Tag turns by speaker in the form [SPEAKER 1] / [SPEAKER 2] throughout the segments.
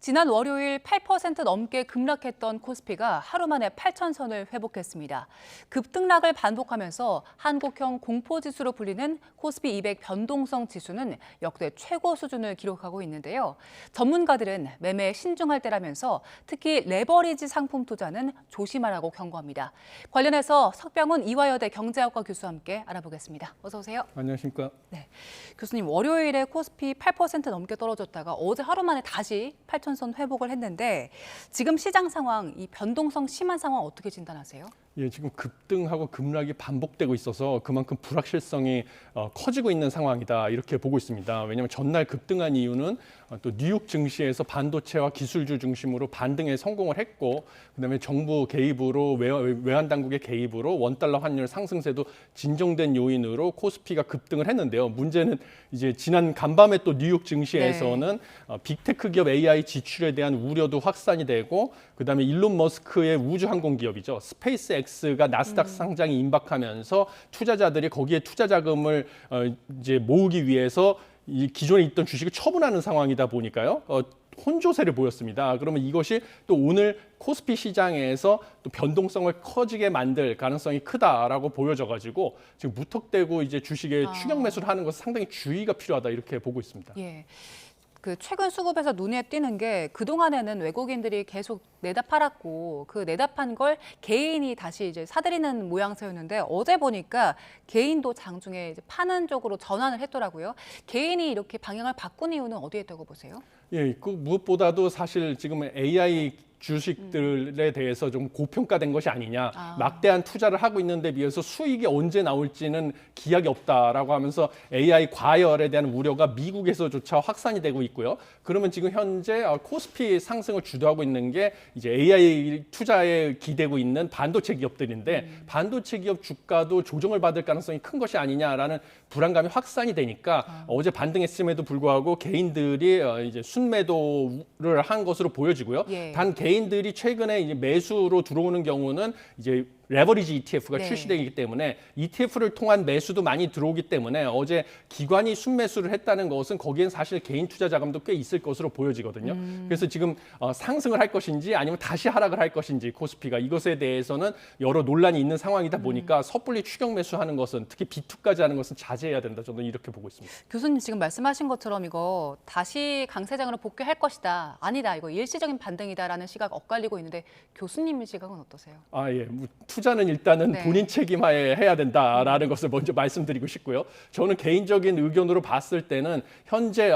[SPEAKER 1] 지난 월요일 8% 넘게 급락했던 코스피가 하루 만에 8,000선을 회복했습니다. 급등락을 반복하면서 한국형 공포지수로 불리는 코스피 200 변동성 지수는 역대 최고 수준을 기록하고 있는데요. 전문가들은 매매에 신중할 때라면서 특히 레버리지 상품 투자는 조심하라고 경고합니다. 관련해서 석병훈 이화여대 경제학과 교수와 함께 알아보겠습니다. 어서 오세요.
[SPEAKER 2] 안녕하십니까.
[SPEAKER 1] 네, 교수님, 월요일에 코스피 8% 넘게 떨어졌다가 어제 하루 만에 다시 8,000선 회복을 했는데 지금 시장 상황, 이 변동성 심한 상황 어떻게 진단하세요?
[SPEAKER 2] 예, 지금 급등하고 급락이 반복되고 있어서 그만큼 불확실성이 커지고 있는 상황이다 이렇게 보고 있습니다. 왜냐하면 전날 급등한 이유는 또 뉴욕 증시에서 반도체와 기술주 중심으로 반등에 성공을 했고, 그다음에 정부 개입으로 외환 당국의 개입으로 원달러 환율 상승세도 진정된 요인으로 코스피가 급등을 했는데요. 문제는 이제 지난 간밤에 또 뉴욕 증시에서는 빅테크 기업 AI 지출에 대한 우려도 확산이 되고, 그다음에 일론 머스크의 우주항공 기업이죠. 스페이스X가 나스닥 상장이 임박하면서 투자자들이 거기에 투자 자금을 이제 모으기 위해서 이 기존에 있던 주식을 처분하는 상황이다 보니까요. 혼조세를 보였습니다. 그러면 이것이 또 오늘 코스피 시장에서 또 변동성을 커지게 만들 가능성이 크다라고 보여져가지고 지금 무턱대고 이제 주식에 추격 매수를 하는 것은 상당히 주의가 필요하다 이렇게 보고 있습니다.
[SPEAKER 1] 예. 그 최근 수급에서 눈에 띄는 게 그동안에는 외국인들이 계속 내다 팔았고 그 내다 판 걸 개인이 다시 이제 사들이는 모양새였는데 어제 보니까 개인도 장중에 이제 파는 쪽으로 전환을 했더라고요. 개인이 이렇게 방향을 바꾼 이유는 어디에 있다고 보세요?
[SPEAKER 2] 예, 그 무엇보다도 사실 지금 AI 주식들에 대해서 좀 고평가된 것이 아니냐, 막대한 투자를 하고 있는 데 비해서 수익이 언제 나올지는 기약이 없다라고 하면서 AI 과열에 대한 우려가 미국에서조차 확산이 되고 있고요. 그러면 지금 현재 코스피 상승을 주도하고 있는 게 이제 AI 투자에 기대고 있는 반도체 기업들인데 반도체 기업 주가도 조정을 받을 가능성이 큰 것이 아니냐라는 불안감이 확산이 되니까 어제 반등했음에도 불구하고 개인들이 이제 순매도를 한 것으로 보여지고요.
[SPEAKER 1] 예.
[SPEAKER 2] 단 개인들이 최근에 이제 매수로 들어오는 경우는 이제 레버리지 ETF가 출시되기 때문에 ETF를 통한 매수도 많이 들어오기 때문에 어제 기관이 순매수를 했다는 것은 거기엔 사실 개인 투자 자금도 꽤 있을 것으로 보여지거든요. 그래서 지금 상승을 할 것인지 아니면 다시 하락을 할 것인지 코스피가 이것에 대해서는 여러 논란이 있는 상황이다 보니까 섣불리 추격 매수하는 것은 특히 비투까지 하는 것은 자제해야 된다. 저는 이렇게 보고 있습니다.
[SPEAKER 1] 교수님 지금 말씀하신 것처럼 이거 다시 강세장으로 복귀할 것이다. 아니다. 이거 일시적인 반등이다라는 시각 엇갈리고 있는데 교수님의 시각은 어떠세요?
[SPEAKER 2] 예. 투자는 일단은 본인 책임하에 해야 된다라는 것을 먼저 말씀드리고 싶고요. 저는 개인적인 의견으로 봤을 때는 현재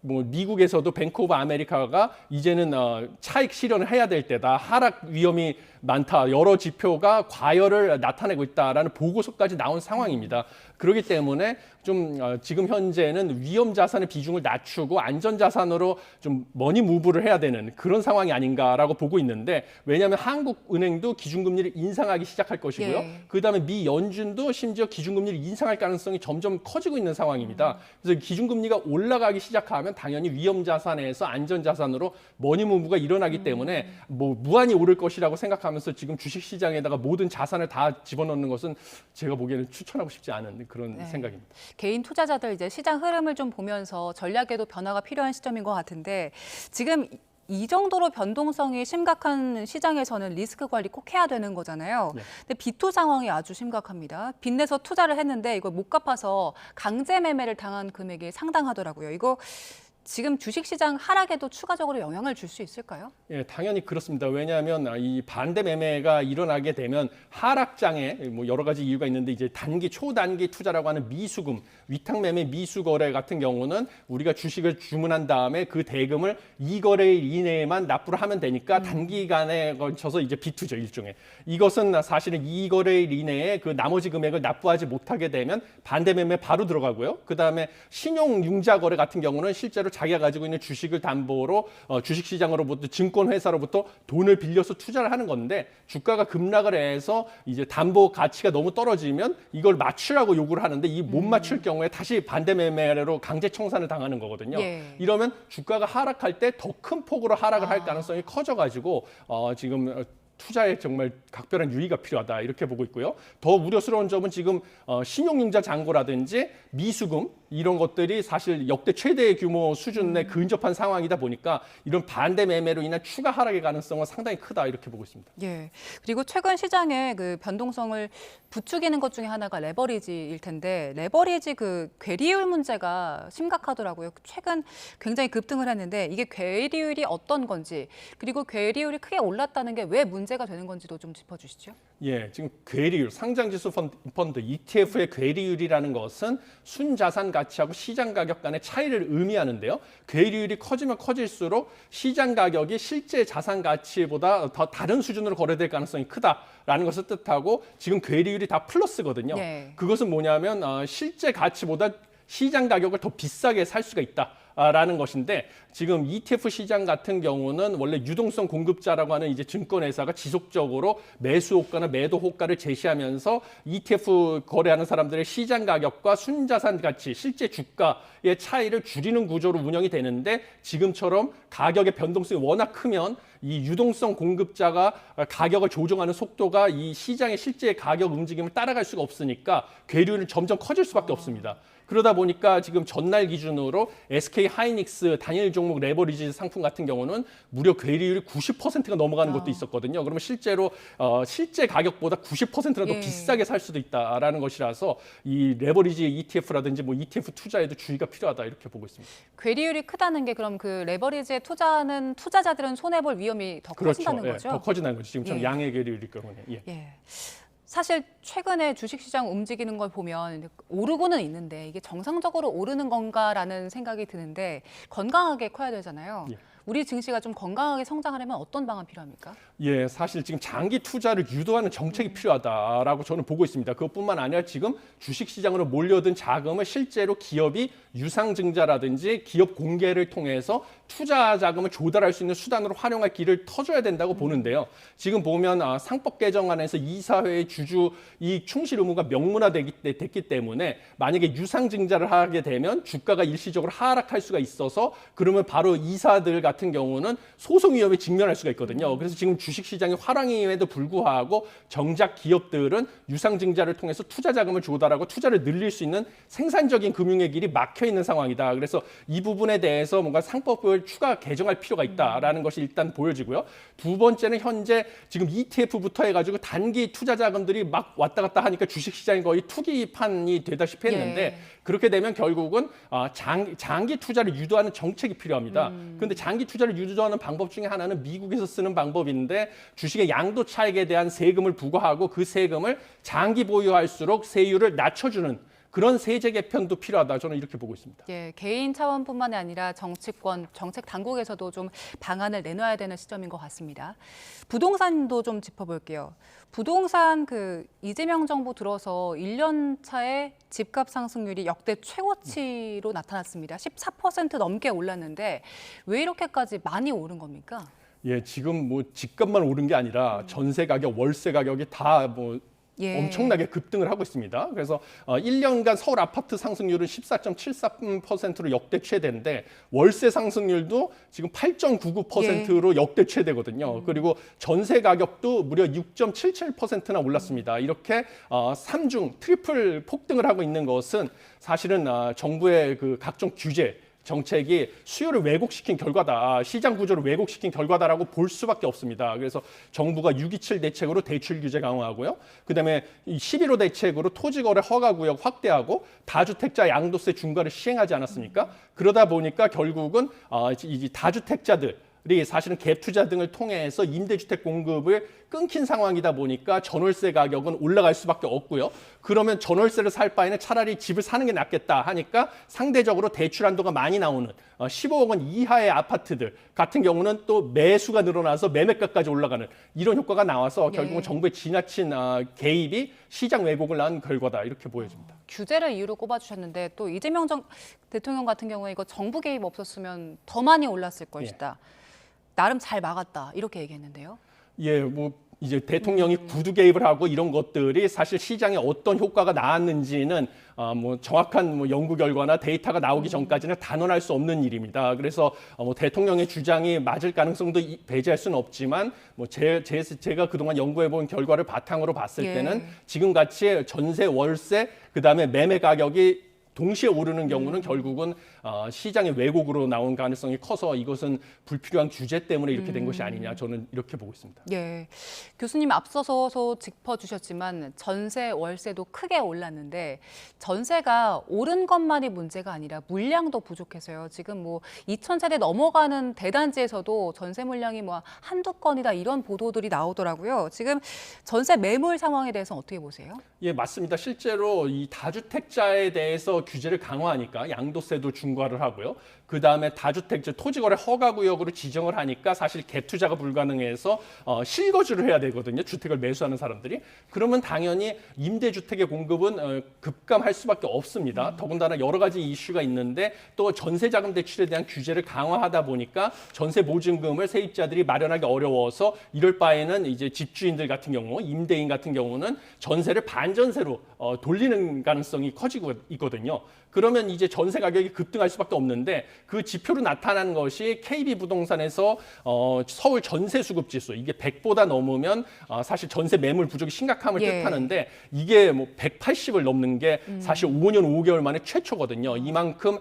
[SPEAKER 2] 미국에서도 뱅크 오브 아메리카가 이제는 차익 실현을 해야 될 때다. 하락 위험이 많다. 여러 지표가 과열을 나타내고 있다라는 보고서까지 나온 상황입니다. 그렇기 때문에 좀 지금 현재는 위험 자산의 비중을 낮추고 안전 자산으로 좀 머니 무브를 해야 되는 그런 상황이 아닌가라고 보고 있는데, 왜냐하면 한국은행도 기준금리를 인상하기 시작할 것이고요. 그다음에 미 연준도 심지어 기준금리를 인상할 가능성이 점점 커지고 있는 상황입니다. 그래서 기준금리가 올라가기 시작하면 당연히 위험 자산에서 안전 자산으로 머니 무브가 일어나기 때문에 무한히 오를 것이라고 생각하면서 지금 주식 시장에다가 모든 자산을 다 집어넣는 것은 제가 보기에는 추천하고 싶지 않은 그런 생각입니다.
[SPEAKER 1] 개인 투자자들 이제 시장 흐름을 좀 보면서 전략에도 변화가 필요한 시점인 것 같은데 지금 이 정도로 변동성이 심각한 시장에서는 리스크 관리 꼭 해야 되는 거잖아요. 근데 비투 상황이 아주 심각합니다. 빚내서 투자를 했는데 이걸 못 갚아서 강제 매매를 당한 금액이 상당하더라고요. 이거 지금 주식시장 하락에도 추가적으로 영향을 줄 수 있을까요?
[SPEAKER 2] 예, 당연히 그렇습니다. 왜냐하면 이 반대 매매가 일어나게 되면 하락장에 여러 가지 이유가 있는데 이제 단기, 초단기 투자라고 하는 미수금, 위탁 매매 미수 거래 같은 경우는 우리가 주식을 주문한 다음에 그 대금을 2거래일 이내에만 납부를 하면 되니까 단기간에 걸쳐서 이제 비투죠, 일종의. 이것은 사실은 2거래일 이내에 그 나머지 금액을 납부하지 못하게 되면 반대 매매 바로 들어가고요. 그다음에 신용 융자 거래 같은 경우는 실제로 자기가 가지고 있는 주식을 담보로 주식시장으로부터 증권회사로부터 돈을 빌려서 투자를 하는 건데, 주가가 급락을 해서 이제 담보 가치가 너무 떨어지면 이걸 맞추라고 요구를 하는데 이 못 맞출 경우에 다시 반대 매매로 강제 청산을 당하는 거거든요. 이러면 주가가 하락할 때 더 큰 폭으로 하락을 할 가능성이 커져가지고 지금 투자에 정말 각별한 유의가 필요하다 이렇게 보고 있고요. 더 우려스러운 점은 지금 신용융자 잔고라든지 미수금 이런 것들이 사실 역대 최대 규모 수준에 근접한 상황이다 보니까 이런 반대 매매로 인한 추가 하락의 가능성은 상당히 크다 이렇게 보고 있습니다.
[SPEAKER 1] 예. 그리고 최근 시장의 그 변동성을 부추기는 것 중에 하나가 레버리지일 텐데 레버리지 그 괴리율 문제가 심각하더라고요. 최근 굉장히 급등을 했는데 이게 괴리율이 어떤 건지 그리고 괴리율이 크게 올랐다는 게 왜 문제가 되는 건지도 좀 짚어주시죠.
[SPEAKER 2] 예, 지금 괴리율, 상장지수 펀드 ETF의 괴리율이라는 것은 순자산 가치하고 시장 가격 간의 차이를 의미하는데요. 괴리율이 커지면 커질수록 시장 가격이 실제 자산 가치보다 더 다른 수준으로 거래될 가능성이 크다라는 것을 뜻하고 지금 괴리율이 다 플러스거든요.
[SPEAKER 1] 네.
[SPEAKER 2] 그것은 뭐냐면 실제 가치보다 시장 가격을 더 비싸게 살 수가 있다. 라는 것인데 지금 ETF 시장 같은 경우는 원래 유동성 공급자라고 하는 이제 증권회사가 지속적으로 매수 호가나 매도 호가를 제시하면서 ETF 거래하는 사람들의 시장 가격과 순자산 가치, 실제 주가의 차이를 줄이는 구조로 운영이 되는데 지금처럼 가격의 변동성이 워낙 크면 이 유동성 공급자가 가격을 조정하는 속도가 이 시장의 실제 가격 움직임을 따라갈 수가 없으니까 괴리율은 점점 커질 수밖에 없습니다. 그러다 보니까 지금 전날 기준으로 SK 하이닉스 단일 종목 레버리지 상품 같은 경우는 무려 괴리율이 90%가 넘어가는 것도 있었거든요. 그러면 실제로 실제 가격보다 90%나 더
[SPEAKER 1] 예.
[SPEAKER 2] 비싸게 살 수도 있다라는 것이라서 이 레버리지 ETF라든지 뭐 ETF 투자에도 주의가 필요하다 이렇게 보고 있습니다.
[SPEAKER 1] 괴리율이 크다는 게 그럼 그 레버리지에 투자하는 투자자들은 손해 볼 위험이 더 커진다는
[SPEAKER 2] 예,
[SPEAKER 1] 거죠?
[SPEAKER 2] 더 커진다는 거죠. 지금처럼
[SPEAKER 1] 예.
[SPEAKER 2] 양의 괴리율일 경우는. 예.
[SPEAKER 1] 예. 사실 최근에 주식시장 움직이는 걸 보면 오르고는 있는데 이게 정상적으로 오르는 건가라는 생각이 드는데 건강하게 커야 되잖아요.
[SPEAKER 2] 예.
[SPEAKER 1] 우리 증시가 좀 건강하게 성장하려면 어떤 방안 필요합니까?
[SPEAKER 2] 예, 사실 지금 장기 투자를 유도하는 정책이 필요하다라고 저는 보고 있습니다. 그것뿐만 아니라 지금 주식시장으로 몰려든 자금을 실제로 기업이 유상증자라든지 기업 공개를 통해서 투자 자금을 조달할 수 있는 수단으로 활용할 길을 터줘야 된다고 보는데요. 지금 보면 상법 개정안에서 이사회의 주주 이익 충실 의무가 명문화됐기 때문에 만약에 유상증자를 하게 되면 주가가 일시적으로 하락할 수가 있어서 그러면 바로 이사들 같은 경우는 소송 위험에 직면할 수가 있거든요. 그래서 지금 주식시장이 화랑임에도 불구하고 정작 기업들은 유상증자를 통해서 투자 자금을 조달하고 투자를 늘릴 수 있는 생산적인 금융의 길이 막혀 있는 상황이다. 그래서 이 부분에 대해서 뭔가 상법을 추가 개정할 필요가 있다라는 것이 일단 보여지고요. 두 번째는 현재 지금 ETF부터 해가지고 단기 투자 자금들이 막 왔다 갔다 하니까 주식시장이 거의 투기판이 되다시피 했는데
[SPEAKER 1] 예.
[SPEAKER 2] 그렇게 되면 결국은 장기 투자를 유도하는 정책이 필요합니다. 그런데 장기 투자를 유도하는 방법 중에 하나는 미국에서 쓰는 방법인데 주식의 양도 차익에 대한 세금을 부과하고 그 세금을 장기 보유할수록 세율을 낮춰주는 그런 세제 개편도 필요하다. 저는 이렇게 보고 있습니다.
[SPEAKER 1] 예, 개인 차원뿐만이 아니라 정치권, 정책 당국에서도 좀 방안을 내놔야 되는 시점인 것 같습니다. 부동산도 좀 짚어볼게요. 부동산 이재명 정부 들어서 1년 차에 집값 상승률이 역대 최고치로 나타났습니다. 14% 넘게 올랐는데 왜 이렇게까지 많이 오른 겁니까?
[SPEAKER 2] 예, 지금 뭐 집값만 오른 게 아니라 전세 가격, 월세 가격이 다
[SPEAKER 1] 예.
[SPEAKER 2] 엄청나게 급등을 하고 있습니다. 그래서 1년간 서울 아파트 상승률은 14.73%로 역대 최대인데 월세 상승률도 지금 8.99%로 역대 최대거든요. 그리고 전세 가격도 무려 6.77%나 올랐습니다. 이렇게 삼중 트리플 폭등을 하고 있는 것은 사실은 정부의 그 각종 규제 정책이 수요를 왜곡시킨 결과다. 시장 구조를 왜곡시킨 결과다라고 볼 수밖에 없습니다. 그래서 정부가 6.27 대책으로 대출 규제 강화하고요. 그다음에 11호 대책으로 토지거래 허가구역 확대하고 다주택자 양도세 중과를 시행하지 않았습니까? 그러다 보니까 결국은 이 다주택자들이 사실은 갭 투자 등을 통해서 임대주택 공급을 끊긴 상황이다 보니까 전월세 가격은 올라갈 수밖에 없고요. 그러면 전월세를 살 바에는 차라리 집을 사는 게 낫겠다 하니까 상대적으로 대출 한도가 많이 나오는 15억 원 이하의 아파트들 같은 경우는 또 매수가 늘어나서 매매가까지 올라가는 이런 효과가 나와서 결국은 정부의 지나친 개입이 시장 왜곡을 낳은 결과다 이렇게 보여집니다.
[SPEAKER 1] 규제를 이유로 꼽아주셨는데 또 이재명 대통령 같은 경우에 이거 정부 개입 없었으면 더 많이 올랐을 것이다. 나름 잘 막았다 이렇게 얘기했는데요.
[SPEAKER 2] 예, 뭐 이제 대통령이 구두 개입을 하고 이런 것들이 사실 시장에 어떤 효과가 나왔는지는 뭐 정확한 연구 결과나 데이터가 나오기 전까지는 단언할 수 없는 일입니다. 그래서 뭐 대통령의 주장이 맞을 가능성도 배제할 수는 없지만 뭐 제가 그동안 연구해 본 결과를 바탕으로 봤을 때는 지금 같이 전세, 월세, 그다음에 매매 가격이 동시에 오르는 경우는 결국은 시장의 왜곡으로 나온 가능성이 커서 이것은 불필요한 규제 때문에 이렇게 된 것이 아니냐 저는 이렇게 보고 있습니다.
[SPEAKER 1] 예, 교수님 앞서서 짚어주셨지만 전세, 월세도 크게 올랐는데 전세가 오른 것만이 문제가 아니라 물량도 부족해서요. 지금 뭐 2,000세대 넘어가는 대단지에서도 전세 물량이 뭐 한두 건이다 이런 보도들이 나오더라고요. 지금 전세 매물 상황에 대해서 어떻게 보세요?
[SPEAKER 2] 예, 맞습니다. 실제로 이 다주택자에 대해서 규제를 강화하니까 양도세도 중과를 하고요. 그 다음에 다주택, 토지거래 허가구역으로 지정을 하니까 사실 갭투자가 불가능해서 실거주를 해야 되거든요. 주택을 매수하는 사람들이. 그러면 당연히 임대주택의 공급은 급감할 수밖에 없습니다. 더군다나 여러 가지 이슈가 있는데 또 전세자금 대출에 대한 규제를 강화하다 보니까 전세 보증금을 세입자들이 마련하기 어려워서 이럴 바에는 이제 집주인들 같은 경우, 임대인 같은 경우는 전세를 반전세로 돌리는 가능성이 커지고 있거든요. 그러면 이제 전세 가격이 급등할 수밖에 없는데 그 지표로 나타난 것이 KB부동산에서 서울 전세 수급 지수 이게 100보다 넘으면 사실 전세 매물 부족이 심각함을
[SPEAKER 1] 예.
[SPEAKER 2] 뜻하는데 이게 뭐 180을 넘는 게 사실 5년 5개월 만에 최초거든요. 이만큼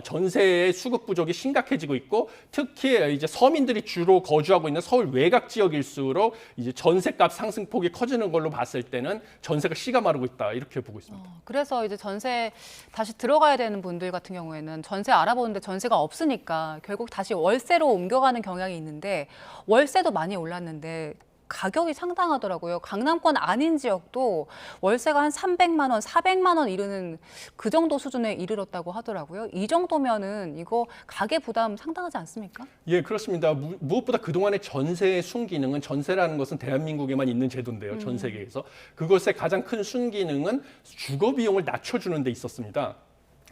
[SPEAKER 2] 전세의 수급 부족이 심각해지고 있고 특히 이제 서민들이 주로 거주하고 있는 서울 외곽 지역일수록 이제 전세값 상승폭이 커지는 걸로 봤을 때는 전세가 씨가 마르고 있다 이렇게 보고 있습니다.
[SPEAKER 1] 그래서 이제 전세 다시 들어가야 되는 분들 같은 경우에는 전세 알아보는데 전세가 없으니까 결국 다시 월세로 옮겨가는 경향이 있는데 월세도 많이 올랐는데 가격이 상당하더라고요. 강남권 아닌 지역도 월세가 한 300만 원, 400만 원 이르는 그 정도 수준에 이르렀다고 하더라고요. 이 정도면은 이거 가계 부담 상당하지 않습니까?
[SPEAKER 2] 예, 그렇습니다. 무엇보다 그동안의 전세의 순기능은 전세라는 것은 대한민국에만 있는 제도인데요. 전 세계에서. 그것의 가장 큰 순기능은 주거 비용을 낮춰주는 데 있었습니다.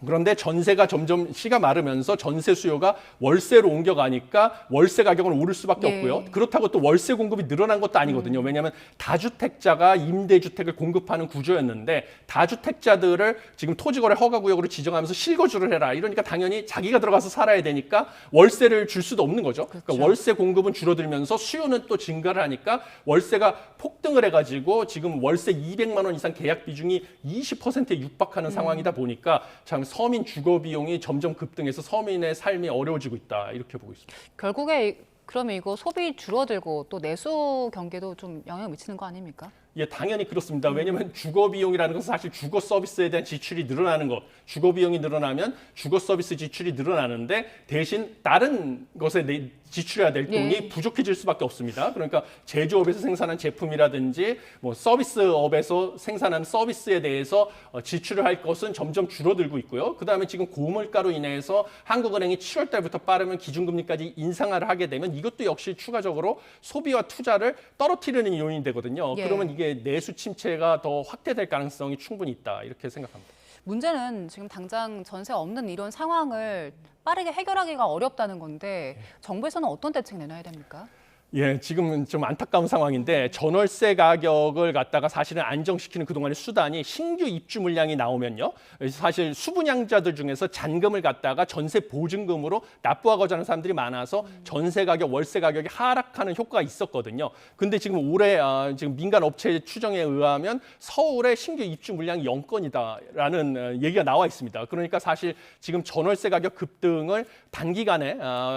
[SPEAKER 2] 그런데 전세가 점점 씨가 마르면서 전세 수요가 월세로 옮겨가니까 월세 가격은 오를 수밖에
[SPEAKER 1] 네.
[SPEAKER 2] 없고요. 그렇다고 또 월세 공급이 늘어난 것도 아니거든요. 왜냐하면 다주택자가 임대주택을 공급하는 구조였는데 다주택자들을 지금 토지거래 허가구역으로 지정하면서 실거주를 해라. 이러니까 당연히 자기가 들어가서 살아야 되니까 월세를 줄 수도 없는 거죠. 그러니까 월세 공급은 줄어들면서 수요는 또 증가를 하니까 월세가 폭등을 해가지고 지금 월세 200만 원 이상 계약 비중이 20%에 육박하는 상황이다 보니까 참 서민 주거 비용이 점점 급등해서 서민의 삶이 어려워지고 있다 이렇게 보고 있습니다.
[SPEAKER 1] 결국에 그러면 이거 소비 줄어들고 또 내수 경기도 좀 영향을 미치는 거 아닙니까?
[SPEAKER 2] 예, 당연히 그렇습니다. 왜냐하면 주거 비용이라는 것은 사실 주거 서비스에 대한 지출이 늘어나는 것, 주거 비용이 늘어나면 주거 서비스 지출이 늘어나는데 대신 다른 것에 지출해야 될 돈이
[SPEAKER 1] 예.
[SPEAKER 2] 부족해질 수밖에 없습니다. 그러니까 제조업에서 생산한 제품이라든지 뭐 서비스업에서 생산한 서비스에 대해서 지출을 할 것은 점점 줄어들고 있고요. 그다음에 지금 고물가로 인해서 한국은행이 7월 달부터 빠르면 기준금리까지 인상을 하게 되면 이것도 역시 추가적으로 소비와 투자를 떨어뜨리는 요인이 되거든요.
[SPEAKER 1] 예.
[SPEAKER 2] 그러면 이게 내수 침체가 더 확대될 가능성이 충분히 있다 이렇게 생각합니다.
[SPEAKER 1] 문제는 지금 당장 전세 없는 이런 상황을 빠르게 해결하기가 어렵다는 건데 정부에서는 어떤 대책 내놔야 됩니까?
[SPEAKER 2] 예, 지금은 좀 안타까운 상황인데 전월세 가격을 갖다가 사실은 안정시키는 그동안의 수단이 신규 입주 물량이 나오면요. 사실 수분양자들 중에서 잔금을 갖다가 전세 보증금으로 납부하고자 하는 사람들이 많아서 전세 가격, 월세 가격이 하락하는 효과가 있었거든요. 근데 지금 올해 지금 민간 업체 추정에 의하면 서울의 신규 입주 물량이 0건이다라는 얘기가 나와 있습니다. 그러니까 사실 지금 전월세 가격 급등을 단기간에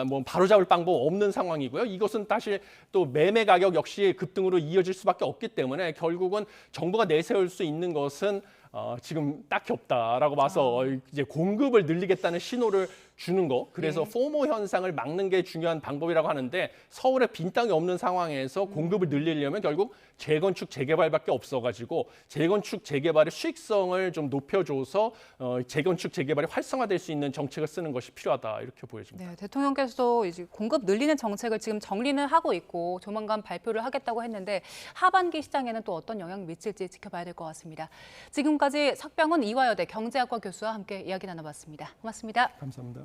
[SPEAKER 2] 뭐 바로잡을 방법 없는 상황이고요. 이것은 사실 또 매매 가격 역시 급등으로 이어질 수밖에 없기 때문에 결국은 정부가 내세울 수 있는 것은 지금 딱히 없다라고 봐서 이제 공급을 늘리겠다는 신호를 주는 거. 그래서 포모 현상을 막는 게 중요한 방법이라고 하는데 서울에 빈 땅이 없는 상황에서 공급을 늘리려면 결국 재건축 재개발밖에 없어가지고 재건축 재개발의 수익성을 좀 높여줘서 재건축 재개발이 활성화될 수 있는 정책을 쓰는 것이 필요하다 이렇게 보여집니다.
[SPEAKER 1] 네, 대통령께서도 이제 공급 늘리는 정책을 지금 정리는 하고 있고 조만간 발표를 하겠다고 했는데 하반기 시장에는 또 어떤 영향을 미칠지 지켜봐야 될 것 같습니다. 지금까지 석병훈 이화여대 경제학과 교수와 함께 이야기 나눠봤습니다. 고맙습니다.
[SPEAKER 2] 감사합니다.